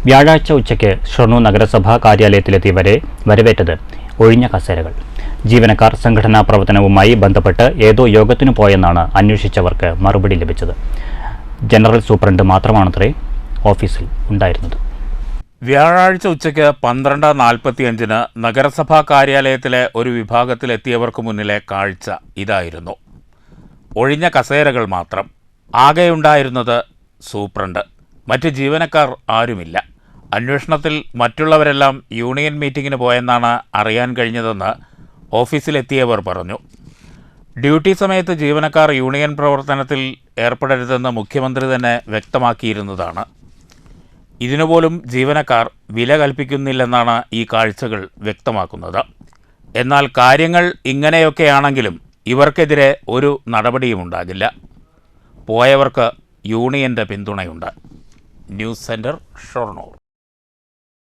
വ്യാഴാഴ്ച ഉച്ചയ്ക്ക് ഷൊർണൂർ നഗരസഭാ കാര്യാലയത്തിലെത്തിയവരെ വരവേറ്റത് ഒഴിഞ്ഞ കസേരകൾ. ജീവനക്കാർ സംഘടനാ പ്രവർത്തനവുമായി ബന്ധപ്പെട്ട് ഏതോ യോഗത്തിനു പോയെന്നാണ് അന്വേഷിച്ചവർക്ക് മറുപടി ലഭിച്ചത്. ജനറൽ സൂപ്രണ്ട് മാത്രമാണത്രേ ഓഫീസിൽ ഉണ്ടായിരുന്നത്. വ്യാഴാഴ്ച ഉച്ചയ്ക്ക് 12:45 നഗരസഭാ കാര്യാലയത്തിലെ ഒരു വിഭാഗത്തിലെത്തിയവർക്ക് മുന്നിലെ കാഴ്ച ഇതായിരുന്നു. ഒഴിഞ്ഞ കസേരകൾ മാത്രം. ആകെയുണ്ടായിരുന്നത് സൂപ്രണ്ട്. മറ്റ് ജീവനക്കാർ ആരുമില്ല. അന്വേഷണത്തിൽ മറ്റുള്ളവരെല്ലാം യൂണിയൻ മീറ്റിങ്ങിന് പോയെന്നാണ് അറിയാൻ കഴിഞ്ഞതെന്ന് ഓഫീസിലെത്തിയവർ പറഞ്ഞു. ഡ്യൂട്ടി സമയത്ത് ജീവനക്കാർ യൂണിയൻ പ്രവർത്തനത്തിൽ ഏർപ്പെടരുതെന്ന് മുഖ്യമന്ത്രി തന്നെ വ്യക്തമാക്കിയിരുന്നതാണ്. ഇതിനുപോലും ജീവനക്കാർ വില കൽപ്പിക്കുന്നില്ലെന്നാണ് ഈ കാഴ്ചകൾ വ്യക്തമാക്കുന്നത്. എന്നാൽ കാര്യങ്ങൾ ഇങ്ങനെയൊക്കെയാണെങ്കിലും ഇവർക്കെതിരെ ഒരു നടപടിയും ഉണ്ടാകില്ല. പോയവർക്ക് യൂണിയൻ്റെ പിന്തുണയുണ്ട്. News centre, Shoranur.